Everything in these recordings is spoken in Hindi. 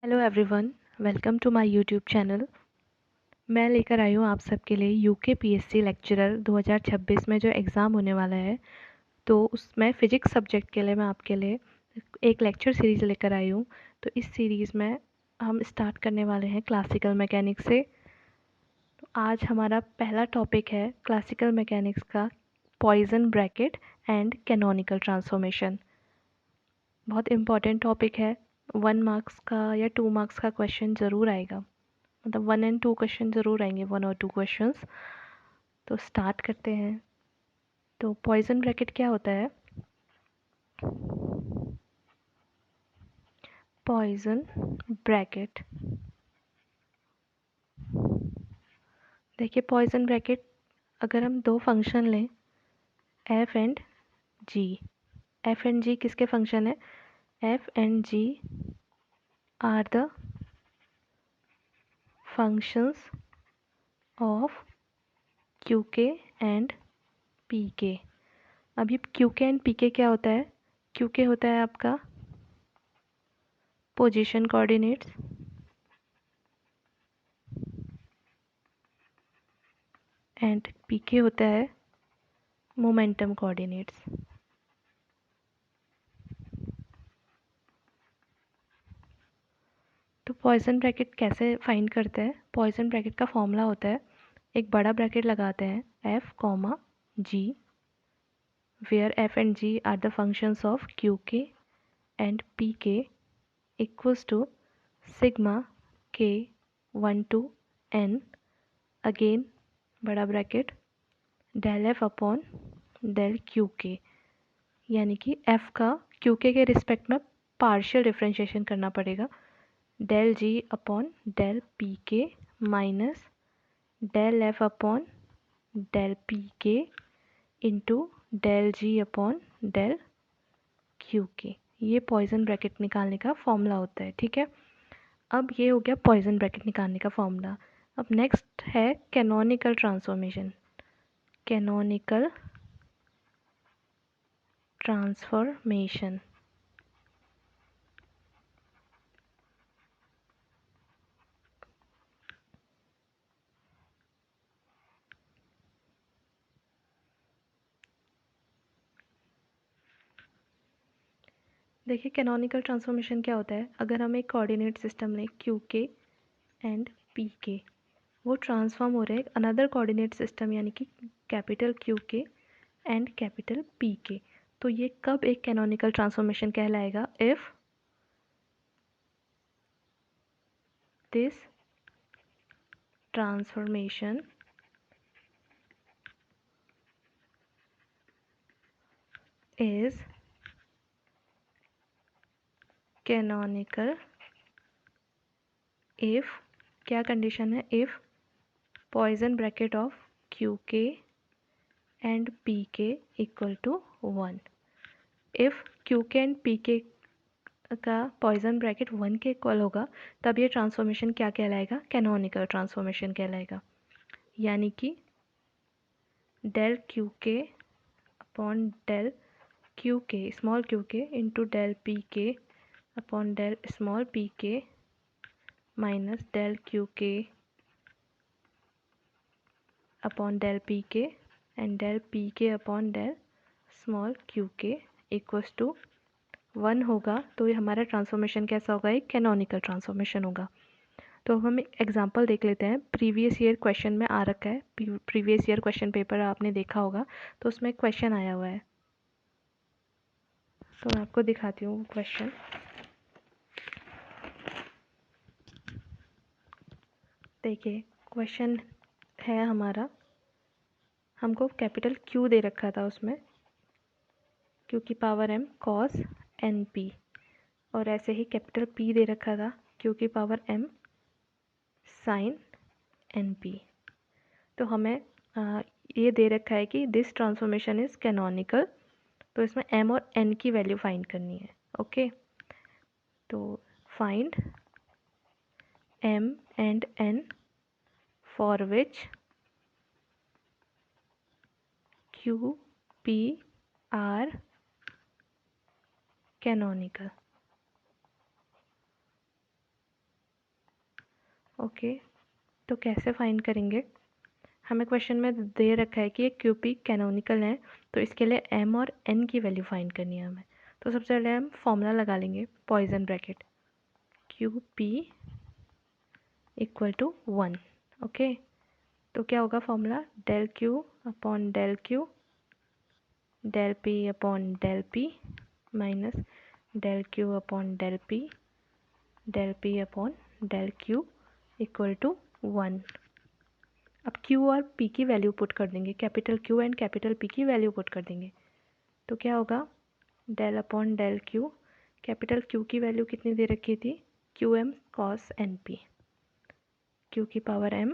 Hello everyone, welcome to my YouTube channel. मैं लेकर आई हूँ आप सबके लिए यूके पीएससी लेक्चरर 2026 में जो एग्ज़ाम होने वाला है, तो उसमें फ़िज़िक्स सब्जेक्ट के लिए मैं आपके लिए एक लेक्चर सीरीज़ लेकर आई हूँ। तो इस सीरीज़ में हम स्टार्ट करने वाले हैं क्लासिकल मैकेनिक्स से। तो आज हमारा पहला टॉपिक है क्लासिकल मैकेनिक्स का Poisson bracket and canonical transformation. बहुत इम्पॉर्टेंट टॉपिक है। 1 मार्क्स का या 2 मार्क्स का क्वेश्चन ज़रूर आएगा, मतलब 1 एंड 2 क्वेश्चन ज़रूर आएंगे, 1 और 2 क्वेश्चंस। तो स्टार्ट करते हैं। तो पॉइसन ब्रैकेट क्या होता है? पॉइसन ब्रैकेट, देखिए पॉइसन ब्रैकेट अगर हम दो फंक्शन लें F and G, F and G किसके फंक्शन है? F and G are the functions of Q के एंड पी के। अब ये क्यू के एंड पी के क्या होता है? क्यू के होता है आपका पोजीशन कोऑर्डिनेट्स एंड पी के होता है मोमेंटम कोऑर्डिनेट्स। तो पॉइसन ब्रैकेट कैसे फाइंड करते हैं? पॉइसन ब्रैकेट का फॉर्मूला होता है, एक बड़ा ब्रैकेट लगाते हैं F comma G, where F and G are the functions of Q के and P K, equals to sigma K 1 to n, again बड़ा bracket del F upon del Q K, यानी कि एफ का क्यू के रिस्पेक्ट में पार्शियल डिफ्रेंशिएशन करना पड़ेगा, del G upon del P K minus del F upon del P K into del G upon del Q K. ये पॉइसन ब्रैकेट निकालने का फॉर्मूला होता है, ठीक है। अब ये हो गया पॉइसन ब्रैकेट निकालने का फॉर्मूला। अब नेक्स्ट है कैनोनिकल ट्रांसफॉर्मेशन। कैनोनिकल ट्रांसफॉर्मेशन, देखिए कैनोनिकल ट्रांसफॉर्मेशन क्या होता है? अगर हम एक कोऑर्डिनेट सिस्टम लें क्यू के एंड पी के, वो ट्रांसफॉर्म हो रहे हैं अनदर कोऑर्डिनेट सिस्टम यानी कि कैपिटल क्यू के एंड कैपिटल पी के, तो ये कब एक कैनोनिकल ट्रांसफॉर्मेशन कहलाएगा? If this transformation is canonical if, क्या कंडीशन है? If Poisson bracket of Q के एंड पी के इक्वल टू 1। इफ क्यू के एंड पी के का पॉइसन ब्रैकेट 1 के इक्वल होगा, तब ये ट्रांसफॉर्मेशन क्या कहलाएगा? कैनोनिकल ट्रांसफॉर्मेशन कहलाएगा। यानी कि डेल क्यू के अपॉन डेल क्यू के स्मॉल क्यू के इंटू डेल पी के upon del small P K minus del Q के अपॉन डेल पी के एंड डेल पी के अपॉन डेल स्मॉल क्यू के इक्वल्स टू 1 होगा। तो ये हमारा ट्रांसफॉर्मेशन कैसा होगा? एक कैनोनिकल ट्रांसफॉर्मेशन होगा। तो हम एक एग्जांपल देख लेते हैं। प्रीवियस ईयर क्वेश्चन में आ रखा है, प्रीवियस ईयर क्वेश्चन पेपर आपने देखा होगा, तो उसमें क्वेश्चन आया हुआ है, तो मैं आपको दिखाती हूँ क्वेश्चन। देखिए क्वेश्चन है हमारा, हमको कैपिटल क्यू दे रखा था, उसमें क्यू की power m cos N P, और ऐसे ही कैपिटल p दे रखा था, क्यू की power m sin N P. तो हमें ये दे रखा है कि दिस ट्रांसफॉर्मेशन इज़ कैनोनिकल, तो इसमें m और n की वैल्यू फाइंड करनी है। ओके, तो find m and n for which q p are canonical. Okay, तो कैसे फाइंड करेंगे? हमें क्वेश्चन में दे रखा है कि ये क्यूपी कैनोनिकल है, तो इसके लिए एम और एन की वैल्यू फाइंड करनी है हमें। तो सबसे पहले हम फॉर्मूला लगा लेंगे, Poisson bracket Q P equal to 1। Okay, तो क्या होगा formula? Del Q upon del Q del P upon del P minus del Q upon del P upon del Q equal to 1। अब Q और P की वैल्यू पुट कर देंगे, capital Q and capital P की वैल्यू पुट कर देंगे। तो क्या होगा? Del upon del Q, capital Q की वैल्यू कितनी दे रखी थी? QM cos NP, Q की पावर M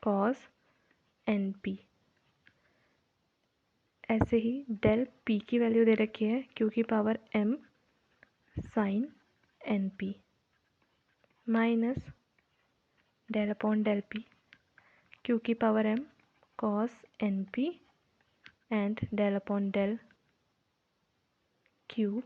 cos NP। ऐसे ही डेल P की वैल्यू दे रखी है Q की power M sin NP minus del upon del P, Q की power M cos NP and del upon del Q,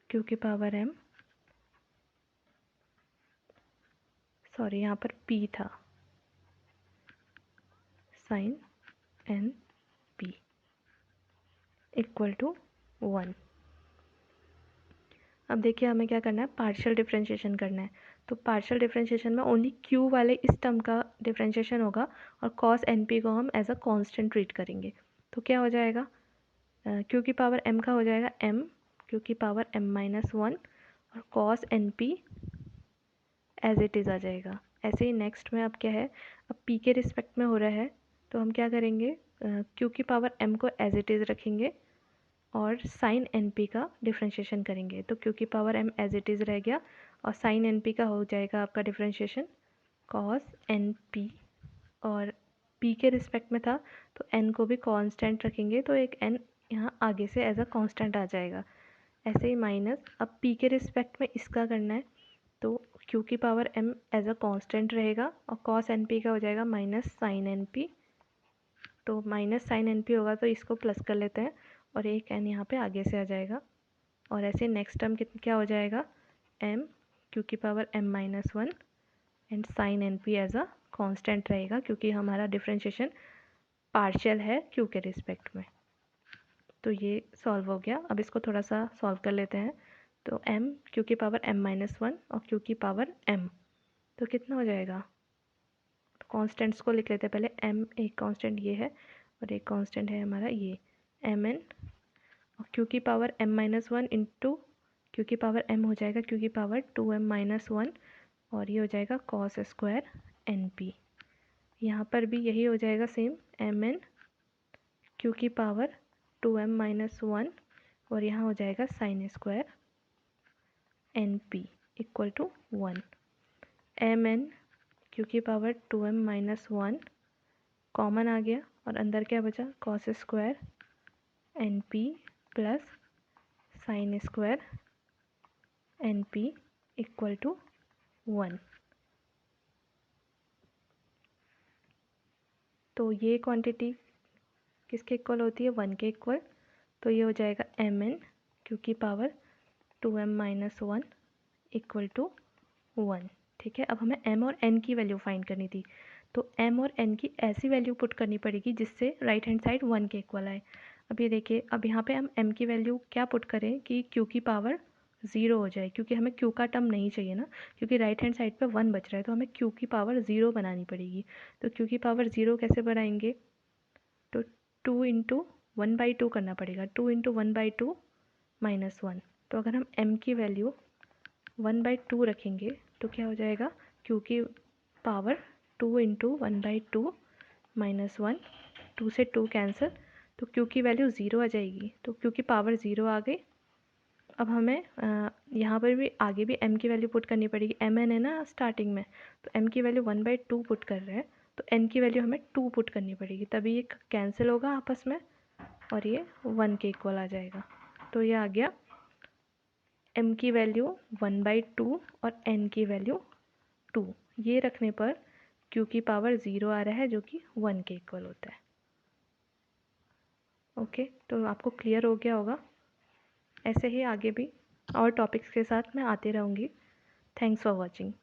Q की पावर M, सॉरी यहाँ पर P था, sin NP इक्वल टू 1। अब देखिए हमें क्या करना है, पार्शियल डिफरेंशिएशन करना है। तो पार्शियल डिफरेंशिएशन में ओनली Q वाले इस टर्म का डिफरेंशिएशन होगा और cos NP को हम एज अ कांस्टेंट ट्रीट करेंगे। तो क्या हो जाएगा? Q की पावर M का हो जाएगा M, Q की पावर M माइनस 1 और cos NP as it is आ जाएगा। ऐसे ही नेक्स्ट में अब क्या है, अब P के रिस्पेक्ट में हो रहा है, तो हम क्या करेंगे? Q की पावर M को एज इट इज़ रखेंगे और साइन NP का डिफ्रेंशिएशन करेंगे। तो Q की power M as it is रह गया और साइन NP का हो जाएगा आपका डिफ्रेंशिएशन cos NP, और P के रिस्पेक्ट में था तो N को भी कांस्टेंट रखेंगे, तो एक N यहाँ आगे से एज अ कांस्टेंट आ जाएगा। ऐसे ही माइनस, अब P के रिस्पेक्ट में इसका करना है, तो Q की power M as a constant रहेगा और cos NP का हो जाएगा माइनस साइन NP। तो माइनस साइन NP होगा तो इसको प्लस कर लेते हैं और एक n यहाँ पे आगे से आ जाएगा। और ऐसे नेक्स्ट टर्म क्या हो जाएगा? m Q की power m minus 1 and sine NP as a constant रहेगा क्योंकि हमारा डिफरेंशिएशन पार्शियल है Q के रिस्पेक्ट में। तो ये सॉल्व हो गया। अब इसको थोड़ा सा सॉल्व कर लेते हैं। तो m Q की पावर m माइनस 1 और Q की पावर m, तो कितना हो जाएगा? तो कॉन्स्टेंट्स को लिख लेते हैं पहले। m एक कांस्टेंट ये है और एक कांस्टेंट है हमारा ये mn, और Q की power m minus 1 into Q की पावर m हो जाएगा Q की पावर 2m माइनस 1 और ये हो जाएगा cos स्क्वायर NP। यहाँ पर भी यही हो जाएगा सेम, mn Q की पावर 2m माइनस 1 और यहाँ हो जाएगा sine square NP equal to 1। mn Q की पावर 2m माइनस 1 कॉमन आ गया और अंदर क्या बचा? cos square NP plus sine square NP equal to 1। तो ये क्वांटिटी किसके इक्वल होती है? 1 के इक्वल। तो ये हो जाएगा mn Q की power 2m minus 1 equal to 1। ठीक है, अब हमें m और n की वैल्यू फाइंड करनी थी। तो m और n की ऐसी वैल्यू पुट करनी पड़ेगी जिससे राइट हैंड साइड 1 के इक्वल आए। अब ये देखिए, अब यहाँ पे हम m की वैल्यू क्या पुट करें कि q की पावर 0 हो जाए, क्योंकि हमें q का टर्म नहीं चाहिए ना, क्योंकि राइट हैंड साइड पे 1 बच रहा है, तो हमें q की पावर 0 बनानी पड़ेगी। तो q की पावर 0 कैसे बनाएंगे? तो 2 इंटू 1/2 करना पड़ेगा, 2 इंटू 1/2 माइनस 1। तो अगर हम m की वैल्यू 1/2 रखेंगे तो क्या हो जाएगा? q की पावर 2 इंटू 1/2 माइनस 1, 2 से 2 कैंसिल, तो q की वैल्यू 0 आ जाएगी। तो q की पावर 0 आ गई। अब हमें यहाँ पर भी आगे भी m की वैल्यू पुट करनी पड़ेगी। mn है ना स्टार्टिंग में, तो m की वैल्यू 1/2 पुट कर रहे हैं, तो n की वैल्यू हमें 2 पुट करनी पड़ेगी, तभी ये कैंसिल होगा आपस में और ये 1 के इक्वल आ जाएगा। तो ये आ गया m की वैल्यू 1/2 और n की वैल्यू 2। ये रखने पर q की पावर 0 आ रहा है जो कि 1 के इक्वल होता है। ओके, तो आपको क्लियर हो गया होगा। ऐसे ही आगे भी और टॉपिक्स के साथ मैं आती रहूँगी। Thanks for watching.